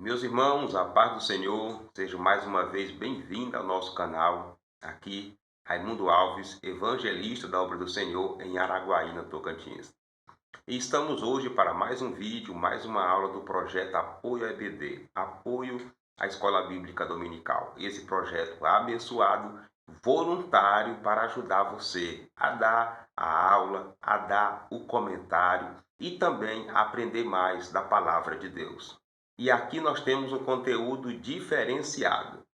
Meus irmãos, a paz do Senhor, seja mais uma vez bem-vindo ao nosso canal. Aqui, Raimundo Alves, evangelista da obra do Senhor em Araguaína, Tocantins. E estamos hoje para mais um vídeo, mais uma aula do projeto Apoio EBD, Apoio à Escola Bíblica Dominical. Esse projeto abençoado, voluntário para ajudar você a dar a aula, a dar o comentário e também a aprender mais da palavra de Deus. E aqui nós temos um conteúdo diferenciado.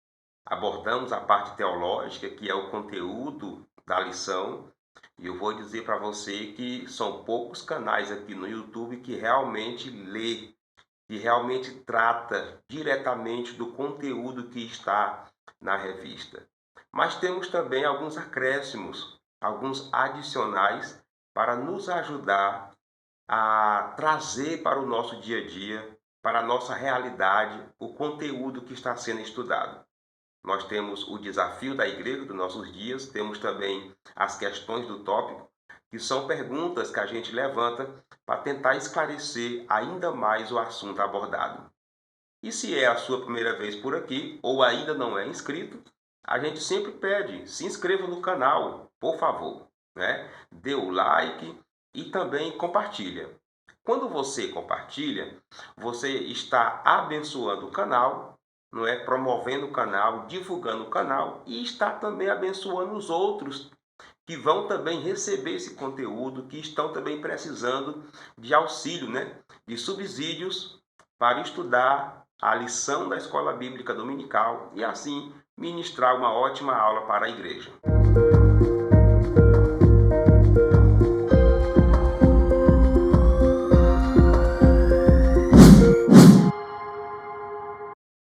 Abordamos a parte teológica, que é o conteúdo da lição, e eu vou dizer para você que são poucos canais aqui no YouTube que realmente lê, que realmente trata diretamente do conteúdo que está na revista. Mas temos também alguns acréscimos, alguns adicionais para nos ajudar a trazer para o nosso dia a dia, para a nossa realidade, o conteúdo que está sendo estudado. Nós temos o desafio da igreja dos nossos dias, temos também as questões do tópico, que são perguntas que a gente levanta para tentar esclarecer ainda mais o assunto abordado. E se é a sua primeira vez por aqui ou ainda não é inscrito, a gente sempre pede, se inscreva no canal, por favor, né? Dê o like e também compartilha. Quando você compartilha, você está abençoando o canal, não é? Promovendo o canal, divulgando o canal e está também abençoando os outros que vão também receber esse conteúdo, que estão também precisando de auxílio, né? De subsídios para estudar a lição da Escola Bíblica Dominical e assim ministrar uma ótima aula para a igreja.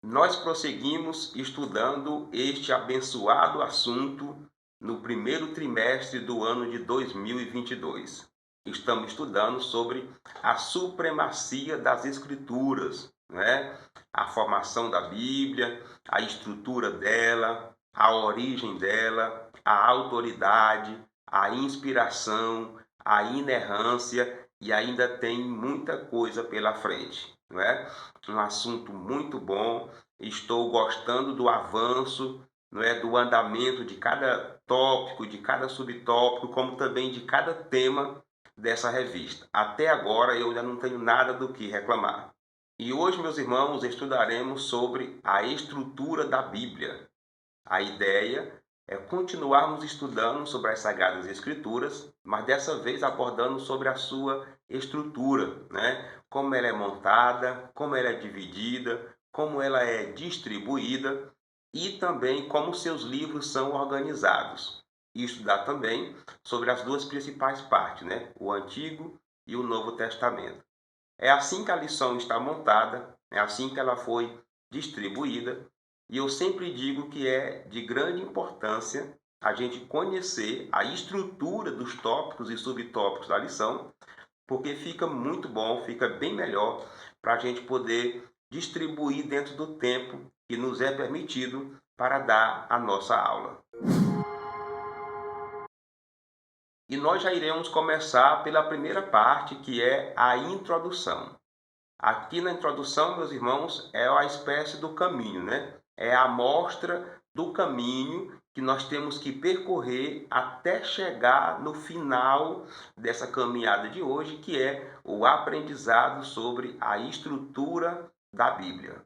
Nós prosseguimos estudando este abençoado assunto no primeiro trimestre do ano de 2022. Estamos estudando sobre a supremacia das Escrituras, né? A formação da Bíblia, a estrutura dela, a origem dela, a autoridade, a inspiração, a inerrância e ainda tem muita coisa pela frente, não é? Um assunto muito bom. Estou gostando do avanço, não é, do andamento de cada tópico, de cada subtópico, como também de cada tema dessa revista. Até agora eu ainda não tenho nada do que reclamar. E hoje, meus irmãos, estudaremos sobre a estrutura da Bíblia. A ideia é continuarmos estudando sobre as Sagradas Escrituras, mas dessa vez abordando sobre a sua estrutura, né? Como ela é montada, como ela é dividida, como ela é distribuída e também como seus livros são organizados. E estudar também sobre as duas principais partes, né? O Antigo e o Novo Testamento. É assim que a lição está montada, é assim que ela foi distribuída, e eu sempre digo que é de grande importância a gente conhecer a estrutura dos tópicos e subtópicos da lição, porque fica muito bom, fica bem melhor para a gente poder distribuir dentro do tempo que nos é permitido para dar a nossa aula. E nós já iremos começar pela primeira parte, que é a introdução. Aqui na introdução, meus irmãos, é a espécie do caminho, né? É a amostra do caminho que nós temos que percorrer até chegar no final dessa caminhada de hoje, que é o aprendizado sobre a estrutura da Bíblia.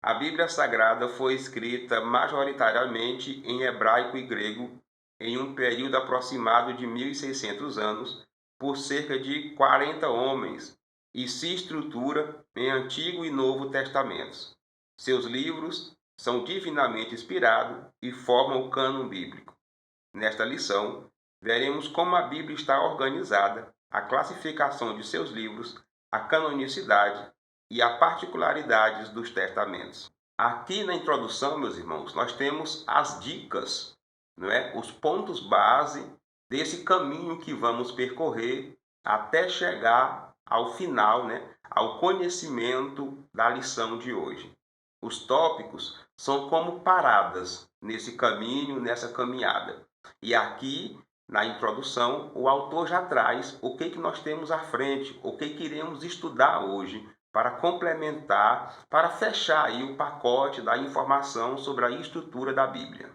A Bíblia Sagrada foi escrita majoritariamente em hebraico e grego em um período aproximado de 1.600 anos por cerca de 40 homens e se estrutura em Antigo e Novo Testamentos. Seus livros são divinamente inspirados e formam o cânon bíblico. Nesta lição, veremos como a Bíblia está organizada, a classificação de seus livros, a canonicidade e as particularidades dos testamentos. Aqui na introdução, meus irmãos, nós temos as dicas, não é? Os pontos base desse caminho que vamos percorrer até chegar ao final, né? Ao conhecimento da lição de hoje. Os tópicos são como paradas nesse caminho, nessa caminhada. E aqui, na introdução, o autor já traz o que nós temos à frente, o que iremos estudar hoje para complementar, para fechar aí o pacote da informação sobre a estrutura da Bíblia.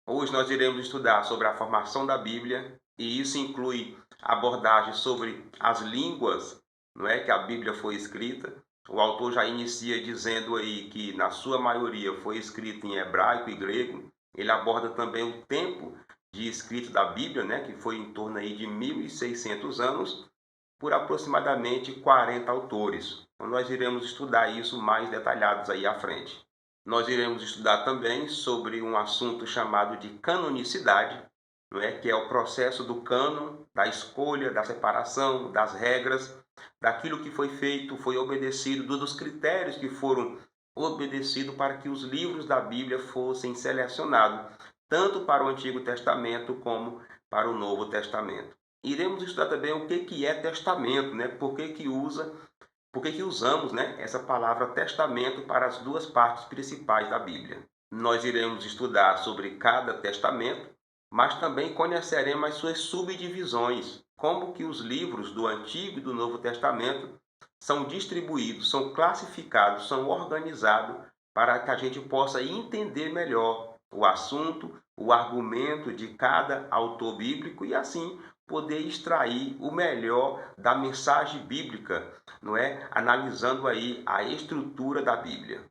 Hoje nós iremos estudar sobre a formação da Bíblia, e isso inclui abordagem sobre as línguas, não é, que a Bíblia foi escrita. O autor já inicia dizendo aí que na sua maioria foi escrito em hebraico e grego. Ele aborda também o tempo de escrito da Bíblia, né, que foi em torno aí de 1600 anos, por aproximadamente 40 autores. Então nós iremos estudar isso mais detalhados aí à frente. Nós iremos estudar também sobre um assunto chamado de canonicidade, não é? Que é o processo do cânon, da escolha, da separação, das regras, daquilo que foi feito, foi obedecido, dos critérios que foram obedecidos para que os livros da Bíblia fossem selecionados, tanto para o Antigo Testamento como para o Novo Testamento. Iremos estudar também o que é testamento, né? Por que usamos, né, essa palavra testamento para as duas partes principais da Bíblia. Nós iremos estudar sobre cada testamento, mas também conheceremos as suas subdivisões, como que os livros do Antigo e do Novo Testamento são distribuídos, são classificados, são organizados para que a gente possa entender melhor o assunto, o argumento de cada autor bíblico e assim poder extrair o melhor da mensagem bíblica, não é? Analisando aí a estrutura da Bíblia.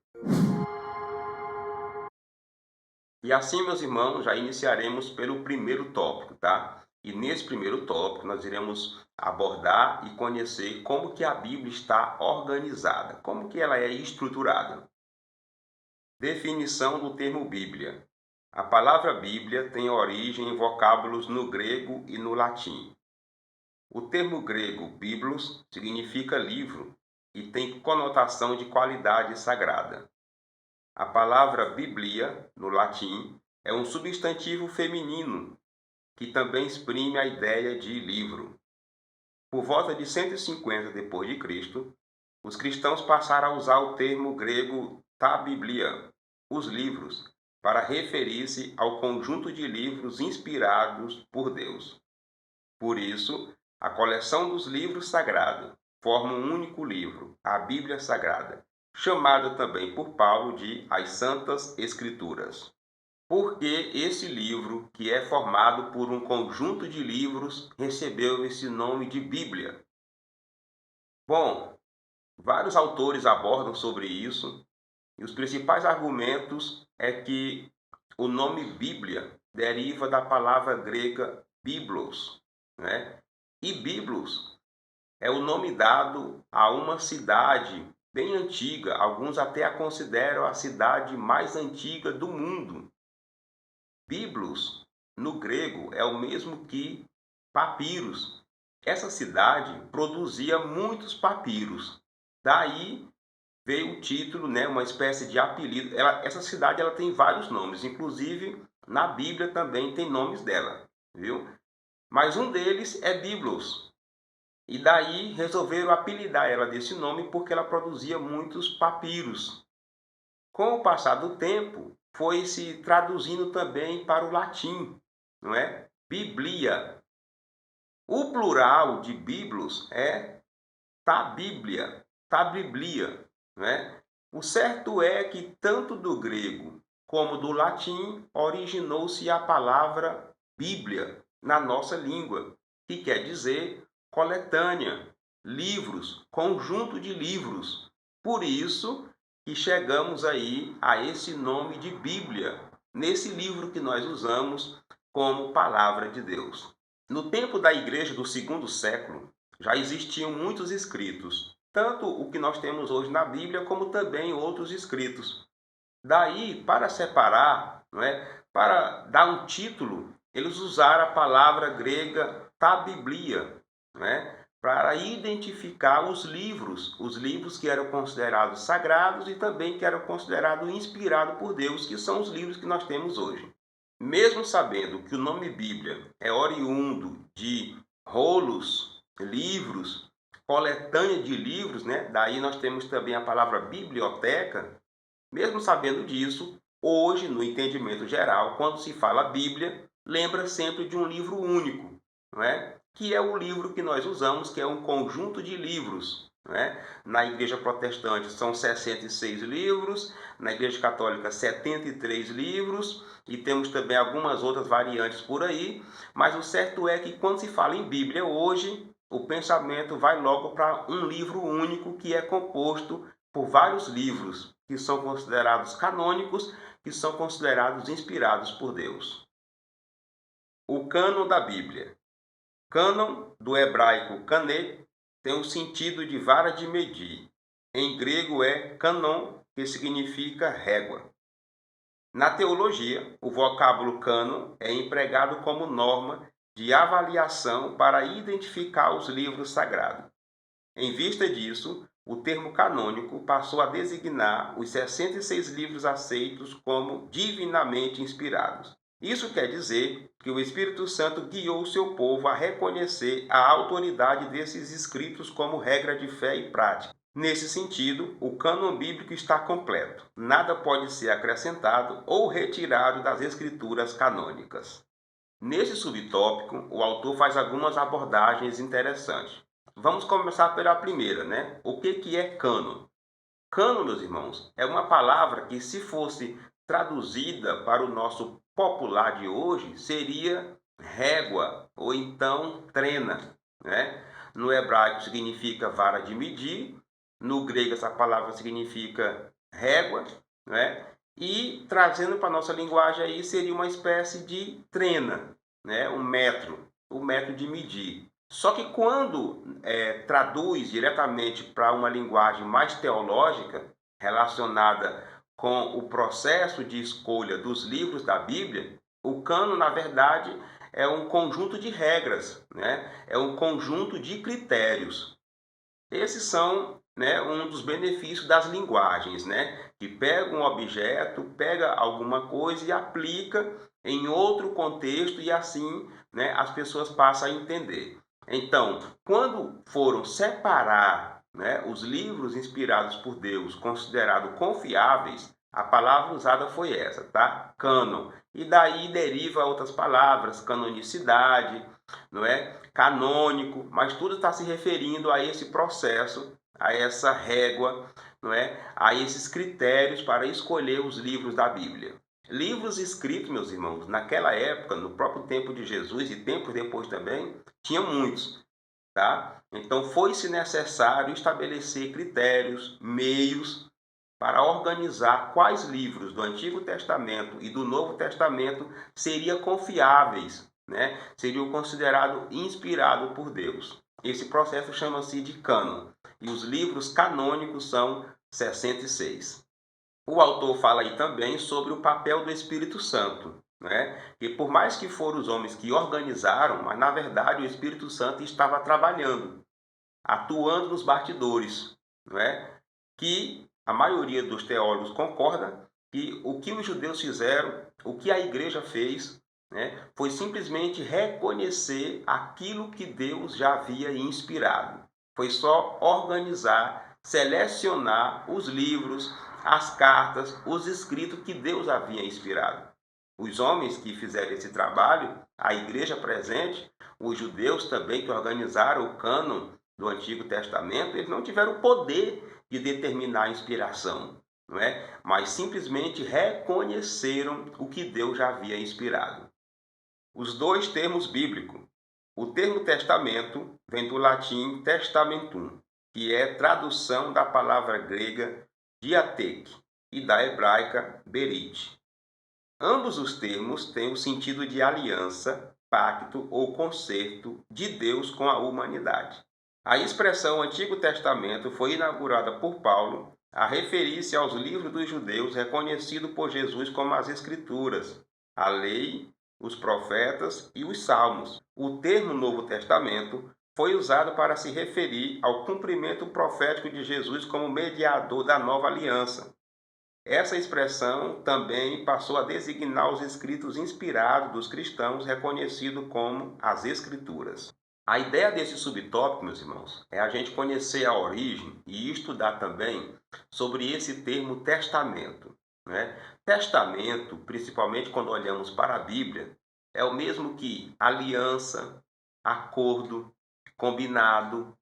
E assim, meus irmãos, já iniciaremos pelo primeiro tópico, tá? E nesse primeiro tópico nós iremos abordar e conhecer como que a Bíblia está organizada, como que ela é estruturada. Definição do termo Bíblia. A palavra Bíblia tem origem em vocábulos no grego e no latim. O termo grego biblos significa livro e tem conotação de qualidade sagrada. A palavra Biblia, no latim, é um substantivo feminino que também exprime a ideia de livro. Por volta de 150 d.C., os cristãos passaram a usar o termo grego ta biblia, os livros, para referir-se ao conjunto de livros inspirados por Deus. Por isso, a coleção dos livros sagrados forma um único livro, a Bíblia Sagrada, chamada também por Paulo de as Santas Escrituras. Porque esse livro, que é formado por um conjunto de livros, recebeu esse nome de Bíblia? Bom, vários autores abordam sobre isso, e os principais argumentos é que o nome Bíblia deriva da palavra grega biblos, né? E biblos é o nome dado a uma cidade bem antiga, alguns até a consideram a cidade mais antiga do mundo. Biblos, no grego, é o mesmo que papiros. Essa cidade produzia muitos papiros. Daí veio o título, né, uma espécie de apelido. Essa cidade ela tem vários nomes, inclusive na Bíblia também tem nomes dela, viu? Mas um deles é Biblos. E daí resolveram apelidar ela desse nome porque ela produzia muitos papiros. Com o passar do tempo, foi se traduzindo também para o latim, não é? Biblia. O plural de biblos é tabíblia, tabiblia, não é? O certo é que tanto do grego como do latim originou-se a palavra Bíblia na nossa língua, que quer dizer coletânea, livros, conjunto de livros. Por isso que chegamos aí a esse nome de Bíblia, nesse livro que nós usamos como palavra de Deus. No tempo da igreja do segundo século, já existiam muitos escritos, tanto o que nós temos hoje na Bíblia, como também outros escritos. Daí, para separar, não é, para dar um título, eles usaram a palavra grega tabiblia, não é, para identificar os livros que eram considerados sagrados e também que eram considerados inspirados por Deus, que são os livros que nós temos hoje. Mesmo sabendo que o nome Bíblia é oriundo de rolos, livros, coletânea de livros, né? Daí nós temos também a palavra biblioteca. Mesmo sabendo disso, hoje, no entendimento geral, quando se fala Bíblia, lembra sempre de um livro único, não é? Que é o livro que nós usamos, que é um conjunto de livros. né? Na Igreja Protestante são 66 livros, na Igreja Católica 73 livros, e temos também algumas outras variantes por aí, mas o certo é que quando se fala em Bíblia hoje, o pensamento vai logo para um livro único que é composto por vários livros que são considerados canônicos, que são considerados inspirados por Deus. O cânon da Bíblia. Cânon, do hebraico kané, tem o sentido de vara de medir. Em grego é canon, que significa régua. Na teologia, o vocábulo cânon é empregado como norma de avaliação para identificar os livros sagrados. Em vista disso, o termo canônico passou a designar os 66 livros aceitos como divinamente inspirados. Isso quer dizer que o Espírito Santo guiou o seu povo a reconhecer a autoridade desses escritos como regra de fé e prática. Nesse sentido, o cânon bíblico está completo. Nada pode ser acrescentado ou retirado das escrituras canônicas. Nesse subtópico, o autor faz algumas abordagens interessantes. Vamos começar pela primeira, né? O que é cânon? Cânon, meus irmãos, é uma palavra que, se fosse traduzida para o nosso popular de hoje, seria régua ou então trena, né? No hebraico significa vara de medir, no grego essa palavra significa régua, né? E trazendo para a nossa linguagem aí seria uma espécie de trena, né? O metro de medir. Só que quando traduz diretamente para uma linguagem mais teológica, relacionada com o processo de escolha dos livros da Bíblia, o cânon, na verdade, é um conjunto de regras, né? É um conjunto de critérios. Esses são, né, um dos benefícios das linguagens, né? Que pega um objeto, pega alguma coisa e aplica em outro contexto e assim, né, as pessoas passam a entender. Então, quando foram separar, né, os livros inspirados por Deus, considerados confiáveis, a palavra usada foi essa, tá? Cânon. E daí deriva outras palavras, canonicidade, não é? Canônico, mas tudo está se referindo a esse processo, a essa régua, não é? A esses critérios para escolher os livros da Bíblia. Livros escritos, meus irmãos, naquela época, no próprio tempo de Jesus e tempos depois também, tinha muitos, tá? Então foi-se necessário estabelecer critérios, meios para organizar quais livros do Antigo Testamento e do Novo Testamento seriam confiáveis, né? Seriam considerados inspirados por Deus. Esse processo chama-se de cânon, e os livros canônicos são 66. O autor fala aí também sobre o papel do Espírito Santo, né? Que por mais que foram os homens que organizaram, mas na verdade o Espírito Santo estava trabalhando, atuando nos bastidores, não é? Que a maioria dos teólogos concorda que o que os judeus fizeram, o que a igreja fez, né, foi simplesmente reconhecer aquilo que Deus já havia inspirado. Foi só organizar, selecionar os livros, as cartas, os escritos que Deus havia inspirado. Os homens que fizeram esse trabalho, a igreja presente, os judeus também que organizaram o cânon do Antigo Testamento, eles não tiveram o poder de determinar a inspiração, não é? Mas simplesmente reconheceram o que Deus já havia inspirado. Os dois termos bíblicos. O termo testamento vem do latim testamentum, que é tradução da palavra grega diateque e da hebraica berit. Ambos os termos têm o sentido de aliança, pacto ou concerto de Deus com a humanidade. A expressão Antigo Testamento foi inaugurada por Paulo a referir-se aos livros dos judeus reconhecidos por Jesus como as Escrituras, a lei, os profetas e os salmos. O termo Novo Testamento foi usado para se referir ao cumprimento profético de Jesus como mediador da nova aliança. Essa expressão também passou a designar os escritos inspirados dos cristãos reconhecidos como as Escrituras. A ideia desse subtópico, meus irmãos, é a gente conhecer a origem e estudar também sobre esse termo testamento, né? Testamento, principalmente quando olhamos para a Bíblia, é o mesmo que aliança, acordo, combinado,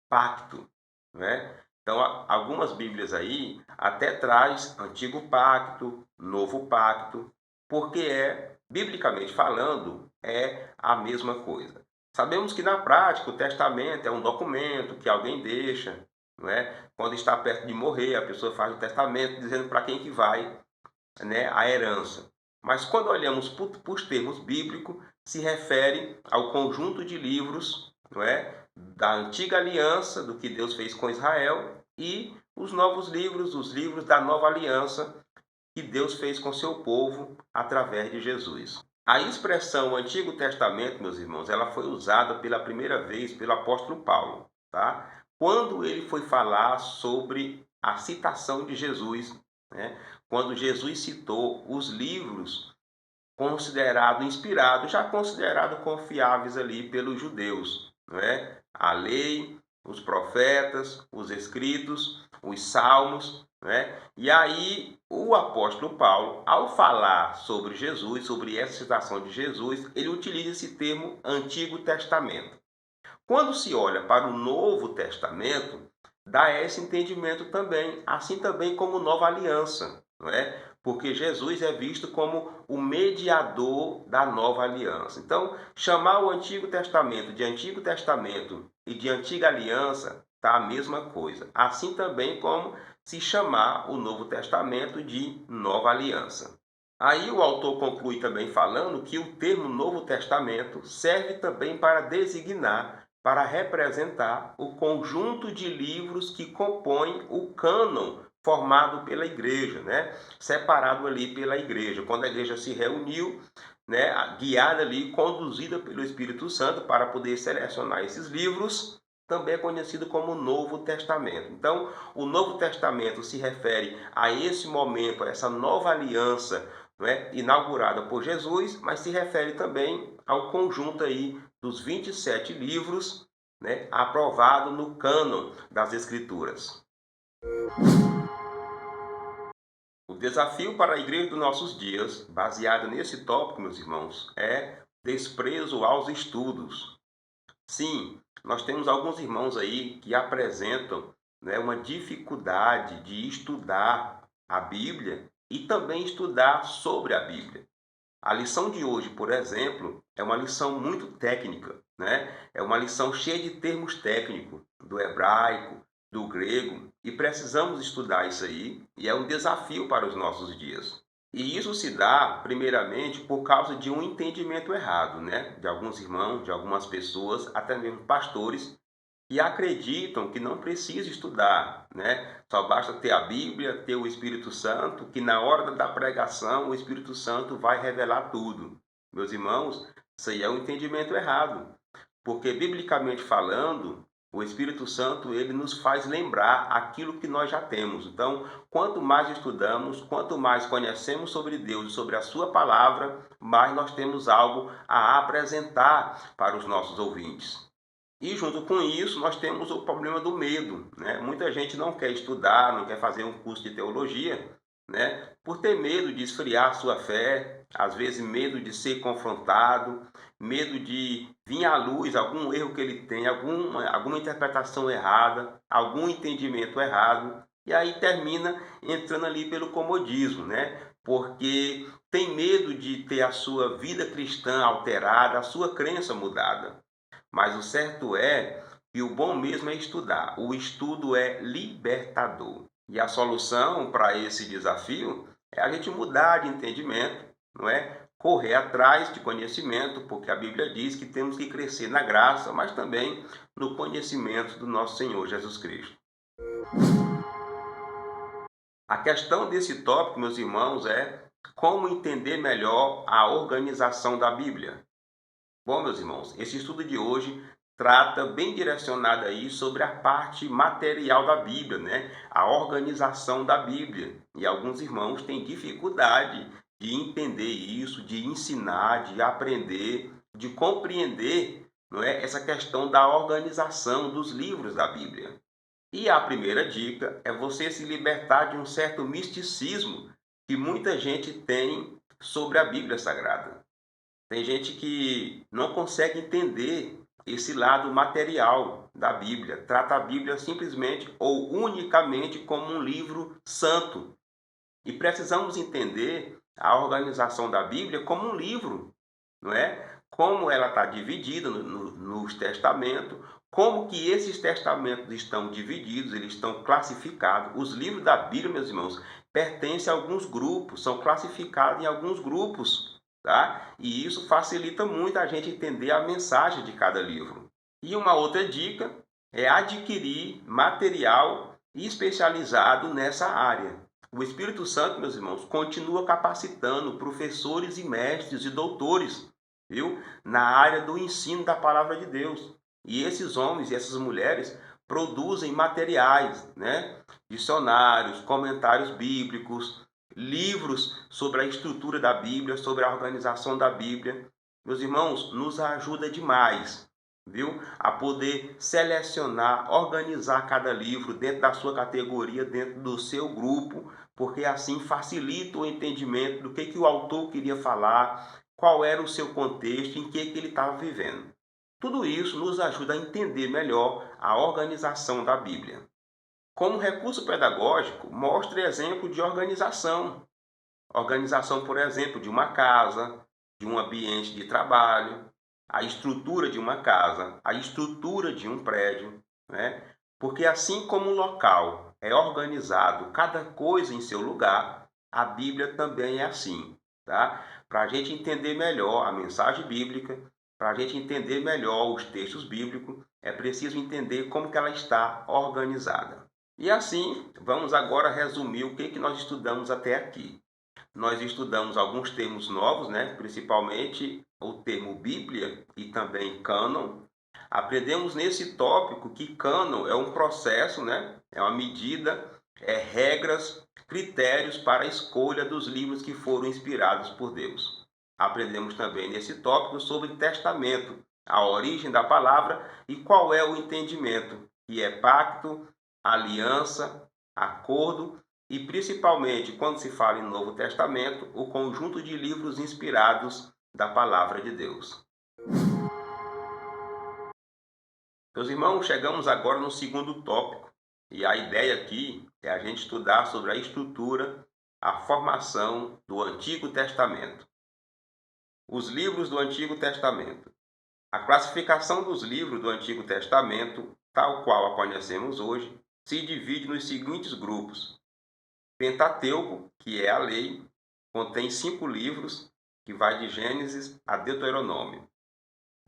pacto. né? Então, algumas Bíblias aí até traz Antigo Pacto, Novo Pacto, porque biblicamente falando, é a mesma coisa. Sabemos que na prática o testamento é um documento que alguém deixa, não é? Quando está perto de morrer, a pessoa faz o testamento dizendo para quem que vai, né, a herança. Mas quando olhamos para os termos bíblicos, se refere ao conjunto de livros, não é, da antiga aliança, do que Deus fez com Israel, e os novos livros, os livros da nova aliança, que Deus fez com seu povo através de Jesus. A expressão Antigo Testamento, meus irmãos, ela foi usada pela primeira vez pelo apóstolo Paulo, tá? Quando ele foi falar sobre a citação de Jesus, né? Quando Jesus citou os livros considerados inspirados, já considerados confiáveis ali pelos judeus, não é? A lei, os profetas, os escritos, os salmos, né? E aí o apóstolo Paulo, ao falar sobre Jesus, sobre essa citação de Jesus, ele utiliza esse termo Antigo Testamento. Quando se olha para o Novo Testamento, dá esse entendimento também, assim também como Nova Aliança, não é? Porque Jesus é visto como o mediador da Nova Aliança. Então, chamar o Antigo Testamento de Antigo Testamento e de Antiga Aliança tá a mesma coisa. Assim também como se chamar o Novo Testamento de Nova Aliança. Aí o autor conclui também falando que o termo Novo Testamento serve também para designar, para representar o conjunto de livros que compõem o cânon formado pela igreja, né? Separado ali pela igreja. Quando a igreja se reuniu, né, guiada ali, conduzida pelo Espírito Santo para poder selecionar esses livros, também é conhecido como Novo Testamento. Então, o Novo Testamento se refere a esse momento, a essa nova aliança, não é, inaugurada por Jesus, mas se refere também ao conjunto aí dos 27 livros, né, aprovado no cânon das Escrituras. O desafio para a igreja dos nossos dias, baseado nesse tópico, meus irmãos, é desprezo aos estudos. Sim, nós temos alguns irmãos aí que apresentam, né, uma dificuldade de estudar a Bíblia e também estudar sobre a Bíblia. A lição de hoje, por exemplo, é uma lição muito técnica, né? É uma lição cheia de termos técnicos do hebraico, do grego, e precisamos estudar isso aí, e é um desafio para os nossos dias. E isso se dá, primeiramente, por causa de um entendimento errado, né? De alguns irmãos, de algumas pessoas, até mesmo pastores, que acreditam que não precisa estudar, né? Só basta ter a Bíblia, ter o Espírito Santo, que na hora da pregação o Espírito Santo vai revelar tudo. Meus irmãos, isso aí é um entendimento errado, porque biblicamente falando, o Espírito Santo ele nos faz lembrar aquilo que nós já temos. Então, quanto mais estudamos, quanto mais conhecemos sobre Deus e sobre a sua palavra, mais nós temos algo a apresentar para os nossos ouvintes. E junto com isso, nós temos o problema do medo, né? Muita gente não quer estudar, não quer fazer um curso de teologia, né? Por ter medo de esfriar sua fé, às vezes medo de ser confrontado, medo de vir à luz algum erro que ele tem, alguma interpretação errada, algum entendimento errado, e aí termina entrando ali pelo comodismo, né? Porque tem medo de ter a sua vida cristã alterada, a sua crença mudada. Mas o certo é que o bom mesmo é estudar. O estudo é libertador. E a solução para esse desafio é a gente mudar de entendimento, não é? Correr atrás de conhecimento, porque a Bíblia diz que temos que crescer na graça, mas também no conhecimento do nosso Senhor Jesus Cristo. A questão desse tópico, meus irmãos, é como entender melhor a organização da Bíblia. Bom, meus irmãos, esse estudo de hoje trata bem direcionado aí sobre a parte material da Bíblia, né? A organização da Bíblia. E alguns irmãos têm dificuldade de entender isso, de ensinar, de aprender, de compreender, não é? Essa questão da organização dos livros da Bíblia. E a primeira dica é você se libertar de um certo misticismo que muita gente tem sobre a Bíblia Sagrada. Tem gente que não consegue entender esse lado material, da Bíblia, trata a Bíblia simplesmente ou unicamente como um livro santo. E precisamos entender a organização da Bíblia como um livro, não é? Como ela está dividida nos testamentos, como que esses testamentos estão divididos, eles estão classificados. Os livros da Bíblia, meus irmãos, pertencem a alguns grupos, são classificados em alguns grupos, tá? E isso facilita muito a gente entender a mensagem de cada livro. E uma outra dica é adquirir material especializado nessa área. O Espírito Santo, meus irmãos, continua capacitando professores e mestres e doutores, viu? Na área do ensino da palavra de Deus. E esses homens e essas mulheres produzem materiais, né? Dicionários, comentários bíblicos, livros sobre a estrutura da Bíblia, sobre a organização da Bíblia. Meus irmãos, nos ajuda demais, viu? A poder selecionar, organizar cada livro dentro da sua categoria, dentro do seu grupo, porque assim facilita o entendimento do que o autor queria falar, qual era o seu contexto, em que ele estava vivendo. Tudo isso nos ajuda a entender melhor a organização da Bíblia. Como recurso pedagógico, mostra exemplo de organização. Organização, por exemplo, de uma casa, de um ambiente de trabalho, a estrutura de uma casa, a estrutura de um prédio, né? Porque assim como o local é organizado, cada coisa em seu lugar, a Bíblia também é assim, tá? Para a gente entender melhor a mensagem bíblica, para a gente entender melhor os textos bíblicos, é preciso entender como que ela está organizada. E assim, vamos agora resumir o que nós estudamos até aqui. Nós estudamos alguns termos novos, né? Principalmente o termo Bíblia e também cânon. Aprendemos nesse tópico que cânon é um processo, né? É uma medida, regras, critérios para a escolha dos livros que foram inspirados por Deus. Aprendemos também nesse tópico sobre testamento, a origem da palavra e qual é o entendimento, que é pacto, aliança, acordo e principalmente quando se fala em Novo Testamento, o conjunto de livros inspirados da palavra de Deus. Meus irmãos, chegamos agora no segundo tópico, e a ideia aqui é a gente estudar sobre a estrutura, a formação do Antigo Testamento. Os livros do Antigo Testamento. A classificação dos livros do Antigo Testamento, tal qual a conhecemos hoje, se divide nos seguintes grupos. Pentateuco, que é a lei, contém 5 livros, que vai de Gênesis a Deuteronômio.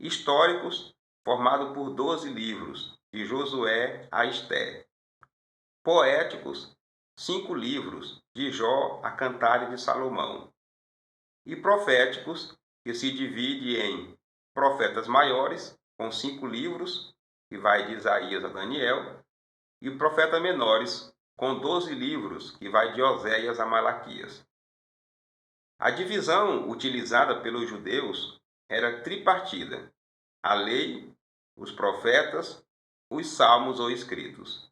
Históricos, formado por 12 livros, de Josué a Esther. Poéticos, 5 livros, de Jó a Cantares de Salomão. E proféticos, que se divide em profetas maiores, com 5 livros, que vai de Isaías a Daniel, e profetas menores, com 12 livros, que vai de Oséias a Malaquias. A divisão utilizada pelos judeus era tripartida: a lei, os profetas, os salmos ou escritos.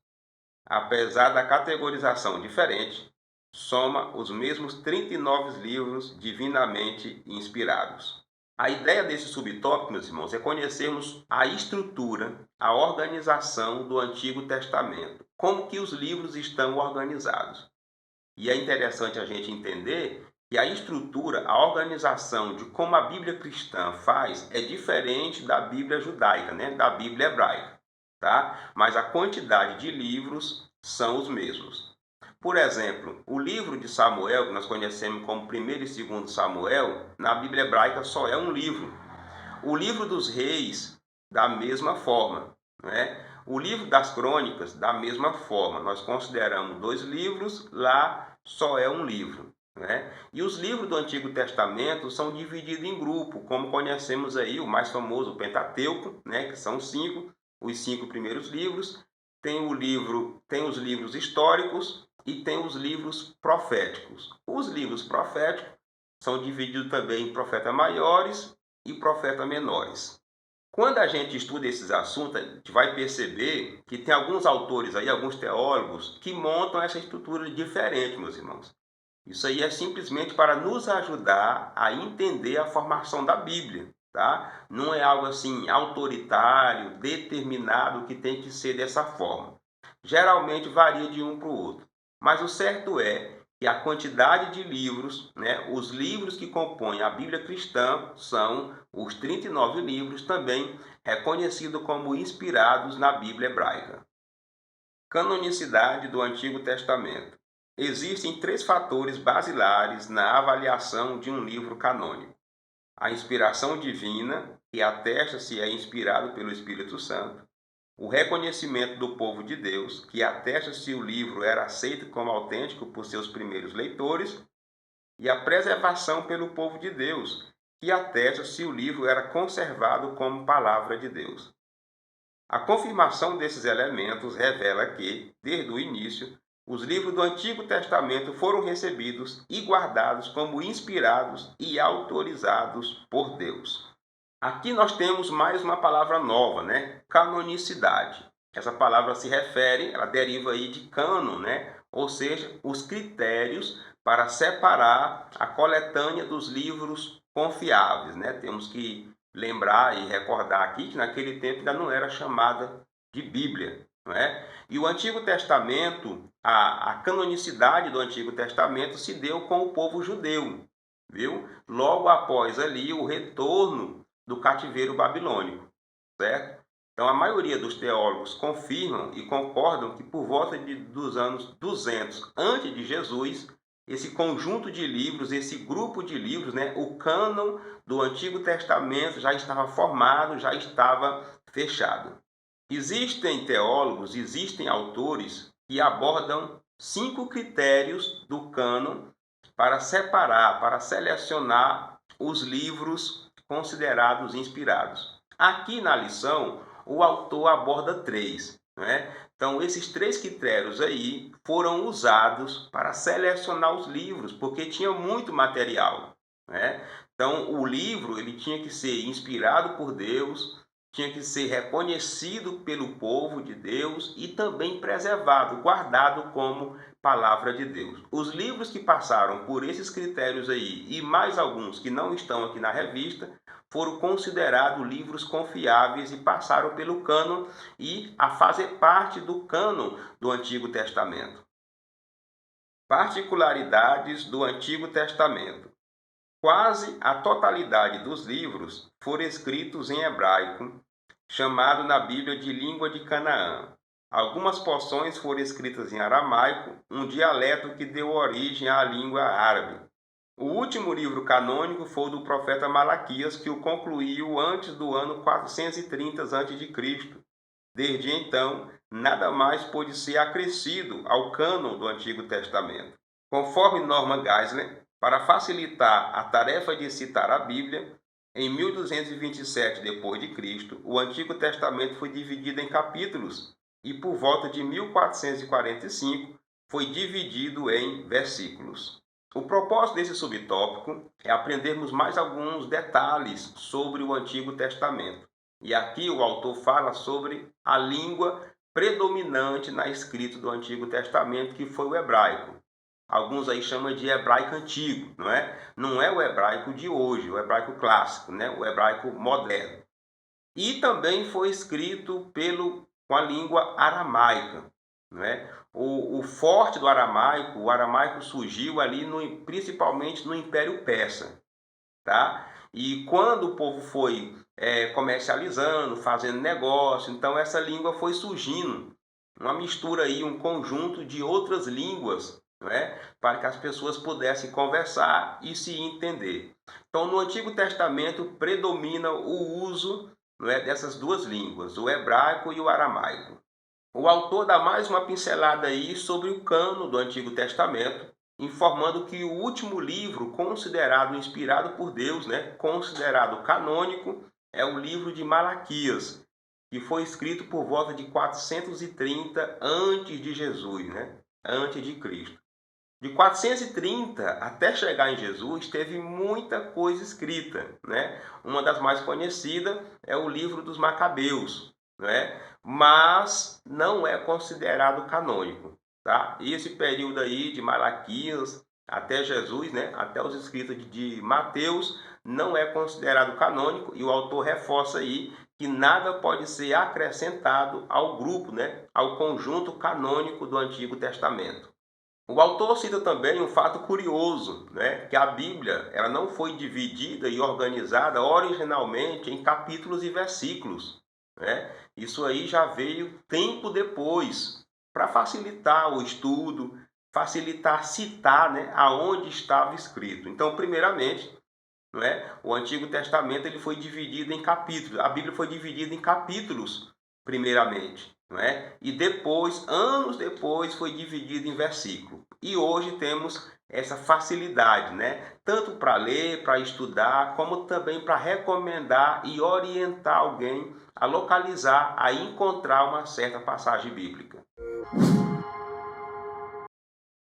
Apesar da categorização diferente, soma os mesmos 39 livros divinamente inspirados. A ideia desse subtópico, meus irmãos, é conhecermos a estrutura, a organização do Antigo Testamento, como que os livros estão organizados. E é interessante a gente entender que a estrutura, a organização de como a Bíblia cristã faz é diferente da Bíblia judaica, né? Da Bíblia hebraica, tá? Mas a quantidade de livros são os mesmos. Por exemplo, o livro de Samuel, que nós conhecemos como 1º e 2º Samuel, na Bíblia hebraica só é um livro. O livro dos reis, da mesma forma, né? O livro das crônicas, da mesma forma. Nós consideramos 2 livros, lá só é um livro, né? E os livros do Antigo Testamento são divididos em grupo, como conhecemos aí o mais famoso, o Pentateuco, né? Que são 5, os 5 primeiros livros. Tem os livros históricos e tem os livros proféticos. Os livros proféticos são divididos também em profetas maiores e profetas menores. Quando a gente estuda esses assuntos, a gente vai perceber que tem alguns autores aí, alguns teólogos, que montam essa estrutura diferente, meus irmãos. Isso aí é simplesmente para nos ajudar a entender a formação da Bíblia, tá? Não é algo assim autoritário, determinado que tem que ser dessa forma. Geralmente varia de um para o outro. Mas o certo é que a quantidade de livros, né, os livros que compõem a Bíblia cristã são os 39 livros, também reconhecidos como inspirados na Bíblia hebraica. Canonicidade do Antigo Testamento. Existem três fatores basilares na avaliação de um livro canônico: a inspiração divina, que atesta se é inspirado pelo Espírito Santo; o reconhecimento do povo de Deus, que atesta se o livro era aceito como autêntico por seus primeiros leitores; e a preservação pelo povo de Deus, que atesta se o livro era conservado como palavra de Deus. A confirmação desses elementos revela que, desde o início, os livros do Antigo Testamento foram recebidos e guardados como inspirados e autorizados por Deus. Aqui nós temos mais uma palavra nova, né? Canonicidade. Essa palavra se refere, ela deriva aí de cânon, né? Ou seja, os critérios para separar a coletânea dos livros confiáveis, né? Temos que lembrar e recordar aqui que naquele tempo ainda não era chamada de Bíblia, não é? E o Antigo Testamento, a canonicidade do Antigo Testamento se deu com o povo judeu, viu? Logo após ali o retorno do cativeiro babilônico, certo? Então a maioria dos teólogos confirmam e concordam que por volta dos anos 200 antes de Jesus, esse conjunto de livros, esse grupo de livros, né, o cânon do Antigo Testamento já estava formado, já estava fechado. Existem teólogos, existem autores que abordam 5 critérios do cânon para separar, para selecionar os livros considerados inspirados. Aqui na lição, o autor aborda 3, né? Então, esses 3 critérios aí foram usados para selecionar os livros, porque tinha muito material, né? Então, o livro ele tinha que ser inspirado por Deus, tinha que ser reconhecido pelo povo de Deus e também preservado, guardado como palavra de Deus. Os livros que passaram por esses critérios aí e mais alguns que não estão aqui na revista foram considerados livros confiáveis e passaram pelo cânon e a fazer parte do cânon do Antigo Testamento. Particularidades do Antigo Testamento. Quase a totalidade dos livros foram escritos em hebraico, chamado na Bíblia de língua de Canaã. Algumas porções foram escritas em aramaico, um dialeto que deu origem à língua árabe. O último livro canônico foi o do profeta Malaquias, que o concluiu antes do ano 430 a.C. Desde então, nada mais pôde ser acrescido ao cânon do Antigo Testamento. Conforme Norman Geisler, para facilitar a tarefa de citar a Bíblia, em 1227 d.C., o Antigo Testamento foi dividido em capítulos e por volta de 1445 foi dividido em versículos. O propósito desse subtópico é aprendermos mais alguns detalhes sobre o Antigo Testamento. E aqui o autor fala sobre a língua predominante na escrita do Antigo Testamento, que foi o hebraico. Alguns aí chamam de hebraico antigo, não é? Não é o hebraico de hoje, o hebraico clássico, né? O hebraico moderno. E também foi escrito com a língua aramaica, não é? O forte do aramaico, o aramaico surgiu ali principalmente no Império Persa, tá? E quando o povo foi comercializando, fazendo negócio, então essa língua foi surgindo, uma mistura aí, um conjunto de outras línguas, não é? Para que as pessoas pudessem conversar e se entender. Então, no Antigo Testamento predomina o uso, não é, dessas duas línguas, o hebraico e o aramaico. O autor dá mais uma pincelada aí sobre o cânon do Antigo Testamento, informando que o último livro considerado inspirado por Deus, né, considerado canônico, é o livro de Malaquias, que foi escrito por volta de 430 antes de Jesus, né, antes de Cristo. De 430 até chegar em Jesus, teve muita coisa escrita, né? Uma das mais conhecidas é o livro dos Macabeus, né? Mas não é considerado canônico, tá? Esse período aí de Malaquias até Jesus, né, até os escritos de Mateus, não é considerado canônico, e o autor reforça aí que nada pode ser acrescentado ao grupo, né, ao conjunto canônico do Antigo Testamento. O autor cita também um fato curioso, né, que a Bíblia ela não foi dividida e organizada originalmente em capítulos e versículos, né? Isso aí já veio tempo depois, para facilitar o estudo, facilitar citar, né, aonde estava escrito. Então, primeiramente, não é? O Antigo Testamento ele foi dividido em capítulos. A Bíblia foi dividida em capítulos, primeiramente, não é? E depois, anos depois, foi dividido em versículos. E hoje temos essa facilidade, né? Tanto para ler, para estudar, como também para recomendar e orientar alguém a localizar, a encontrar uma certa passagem bíblica.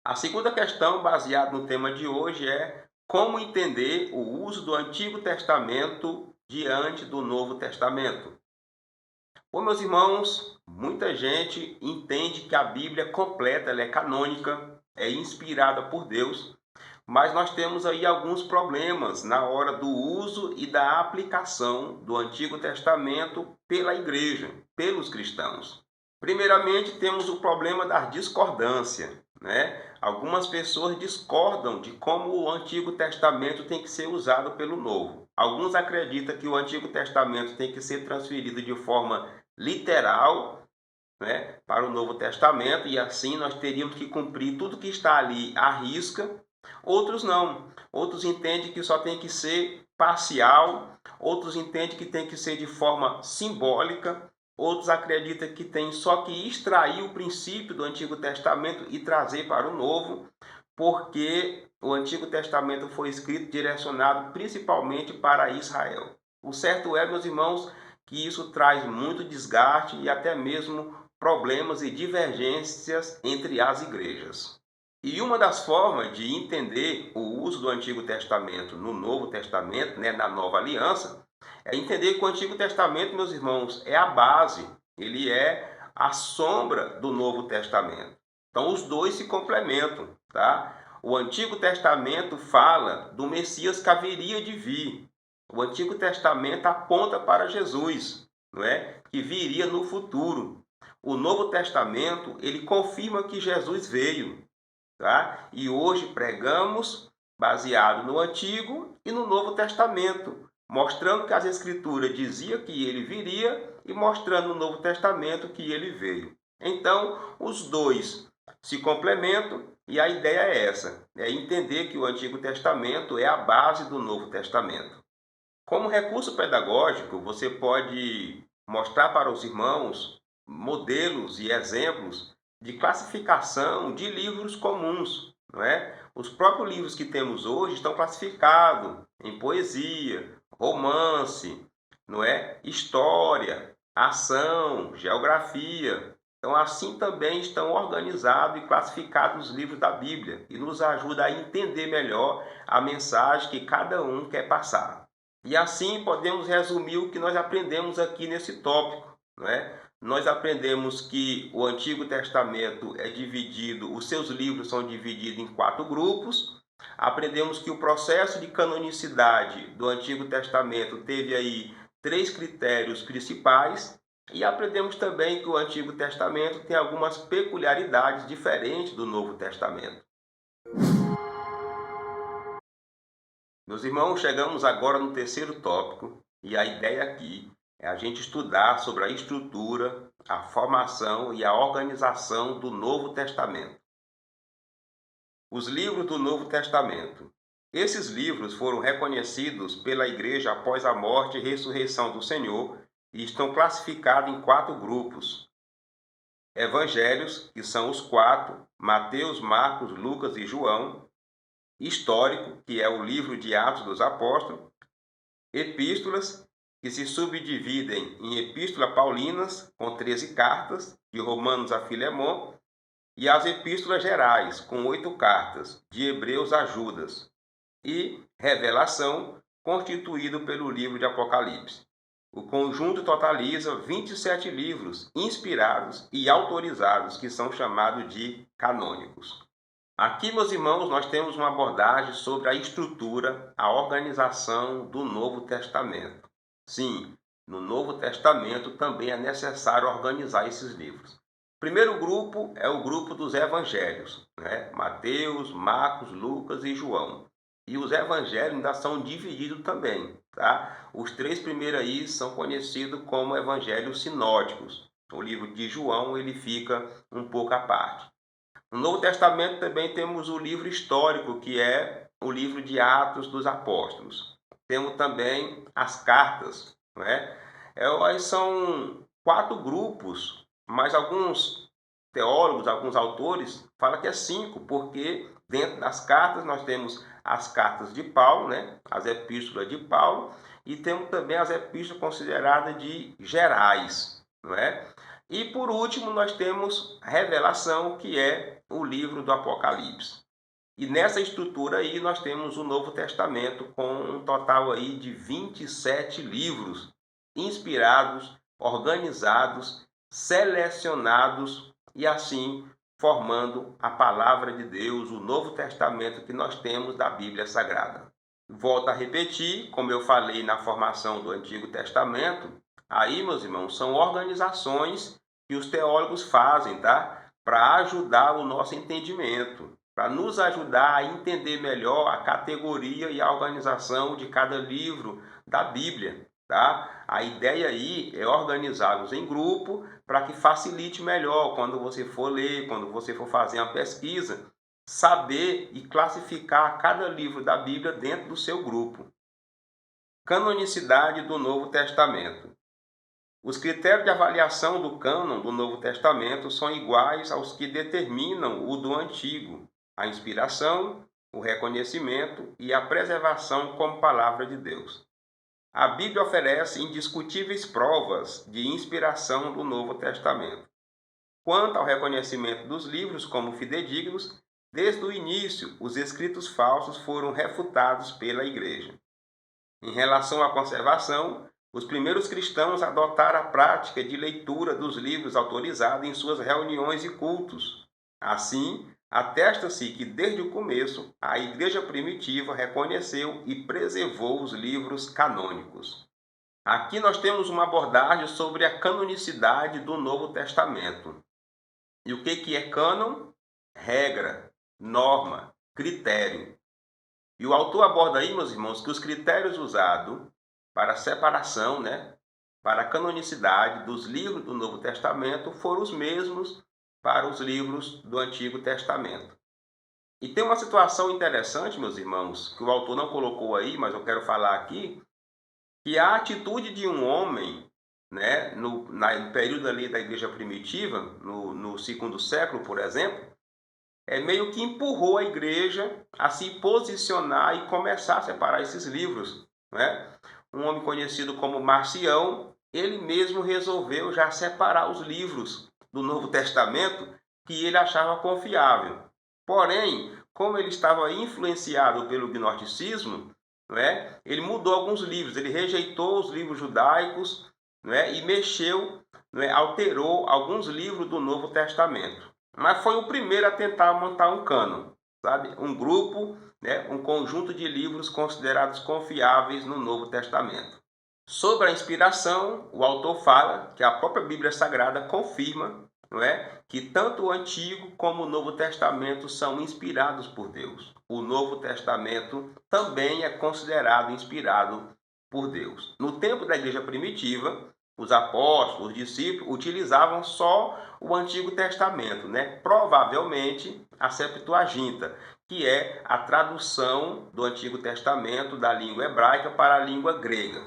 A segunda questão, baseada no tema de hoje, é como entender o uso do Antigo Testamento diante do Novo Testamento. Bom, meus irmãos, muita gente entende que a Bíblia é completa, ela é canônica, é inspirada por Deus, mas nós temos aí alguns problemas na hora do uso e da aplicação do Antigo Testamento pela igreja, pelos cristãos. Primeiramente, temos o problema da discordância, né? Algumas pessoas discordam de como o Antigo Testamento tem que ser usado pelo Novo. Alguns acreditam que o Antigo Testamento tem que ser transferido de forma literal, né, para o Novo Testamento, e assim nós teríamos que cumprir tudo que está ali à risca. Outros não. Outros entendem que só tem que ser parcial, outros entendem que tem que ser de forma simbólica, outros acreditam que tem só que extrair o princípio do Antigo Testamento e trazer para o Novo, porque o Antigo Testamento foi escrito direcionado principalmente para Israel. O certo é, meus irmãos, que isso traz muito desgaste e até mesmo problemas e divergências entre as igrejas. E uma das formas de entender o uso do Antigo Testamento no Novo Testamento, né, na Nova Aliança, é entender que o Antigo Testamento, meus irmãos, é a base, ele é a sombra do Novo Testamento. Então, os dois se complementam, tá? O Antigo Testamento fala do Messias que haveria de vir. O Antigo Testamento aponta para Jesus, não é? Que viria no futuro. O Novo Testamento, ele confirma que Jesus veio, tá? E hoje pregamos baseado no Antigo e no Novo Testamento, mostrando que as Escrituras diziam que ele viria e mostrando no Novo Testamento que ele veio. Então, os dois se complementam e a ideia é essa, é entender que o Antigo Testamento é a base do Novo Testamento. Como recurso pedagógico, você pode mostrar para os irmãos modelos e exemplos de classificação de livros comuns, não é? Os próprios livros que temos hoje estão classificados em poesia, romance, não é? História, ação, geografia. Então, assim também estão organizados e classificados os livros da Bíblia e nos ajuda a entender melhor a mensagem que cada um quer passar. E assim podemos resumir o que nós aprendemos aqui nesse tópico, não é? Nós aprendemos que o Antigo Testamento é dividido, os seus livros são divididos em 4 grupos. Aprendemos que o processo de canonicidade do Antigo Testamento teve aí 3 critérios principais. E aprendemos também que o Antigo Testamento tem algumas peculiaridades diferentes do Novo Testamento. Meus irmãos, chegamos agora no terceiro tópico e a ideia aqui é a gente estudar sobre a estrutura, a formação e a organização do Novo Testamento. Os livros do Novo Testamento. Esses livros foram reconhecidos pela Igreja após a morte e ressurreição do Senhor e estão classificados em 4 grupos. Evangelhos, que são os 4, Mateus, Marcos, Lucas e João. Histórico, que é o livro de Atos dos Apóstolos, epístolas, que se subdividem em epístolas paulinas, com 13 cartas, de Romanos a Filemon, e as epístolas gerais, com 8 cartas, de Hebreus a Judas, e Revelação, constituído pelo livro de Apocalipse. O conjunto totaliza 27 livros inspirados e autorizados, que são chamados de canônicos. Aqui, meus irmãos, nós temos uma abordagem sobre a estrutura, a organização do Novo Testamento. Sim, no Novo Testamento também é necessário organizar esses livros. O primeiro grupo é o grupo dos evangelhos, né? Mateus, Marcos, Lucas e João. E os evangelhos ainda são divididos também, tá? Os três primeiros aí são conhecidos como evangelhos sinóticos. O livro de João, ele fica um pouco à parte. No Novo Testamento também temos o livro histórico, que é o livro de Atos dos Apóstolos. Temos também as cartas, não é? São quatro grupos, mas alguns teólogos, alguns autores falam que é cinco, porque dentro das cartas nós temos as cartas de Paulo, né? As epístolas de Paulo, e temos também as epístolas consideradas de gerais, não é? E por último, nós temos Revelação, que é o livro do Apocalipse. E nessa estrutura aí nós temos o Novo Testamento com um total aí de 27 livros inspirados, organizados, selecionados e assim formando a palavra de Deus, o Novo Testamento que nós temos da Bíblia Sagrada. Volto a repetir, como eu falei na formação do Antigo Testamento, aí, meus irmãos, são organizações que os teólogos fazem, tá? Para ajudar o nosso entendimento, para nos ajudar a entender melhor a categoria e a organização de cada livro da Bíblia, tá? A ideia aí é organizá-los em grupo para que facilite melhor quando você for ler, quando você for fazer uma pesquisa, saber e classificar cada livro da Bíblia dentro do seu grupo. Canonicidade do Novo Testamento. Os critérios de avaliação do cânon do Novo Testamento são iguais aos que determinam o do Antigo: a inspiração, o reconhecimento e a preservação como palavra de Deus. A Bíblia oferece indiscutíveis provas de inspiração do Novo Testamento. Quanto ao reconhecimento dos livros como fidedignos, desde o início, os escritos falsos foram refutados pela Igreja. Em relação à conservação, os primeiros cristãos adotaram a prática de leitura dos livros autorizados em suas reuniões e cultos. Assim, atesta-se que desde o começo a Igreja primitiva reconheceu e preservou os livros canônicos. Aqui nós temos uma abordagem sobre a canonicidade do Novo Testamento. E o que é cânon? Regra, norma, critério. E o autor aborda aí, meus irmãos, que os critérios usados para a separação, para a canonicidade dos livros do Novo Testamento foram os mesmos para os livros do Antigo Testamento. E tem uma situação interessante, meus irmãos, que o autor não colocou aí, mas eu quero falar aqui, que a atitude de um homem, no período ali da igreja primitiva, no segundo século, por exemplo, meio que empurrou a igreja a se posicionar e começar a separar esses livros. Um homem conhecido como Marcião, ele mesmo resolveu já separar os livros do Novo Testamento que ele achava confiável. Porém, como ele estava influenciado pelo gnosticismo, ele mudou alguns livros, ele rejeitou os livros judaicos, e mexeu, alterou alguns livros do Novo Testamento. Mas foi o primeiro a tentar montar um cânon, sabe? Um grupo, um conjunto de livros considerados confiáveis no Novo Testamento. Sobre a inspiração, o autor fala que a própria Bíblia Sagrada confirma, que tanto o Antigo como o Novo Testamento são inspirados por Deus. O Novo Testamento também é considerado inspirado por Deus. No tempo da igreja primitiva, os apóstolos, os discípulos, utilizavam só o Antigo Testamento, provavelmente a Septuaginta, que é a tradução do Antigo Testamento da língua hebraica para a língua grega.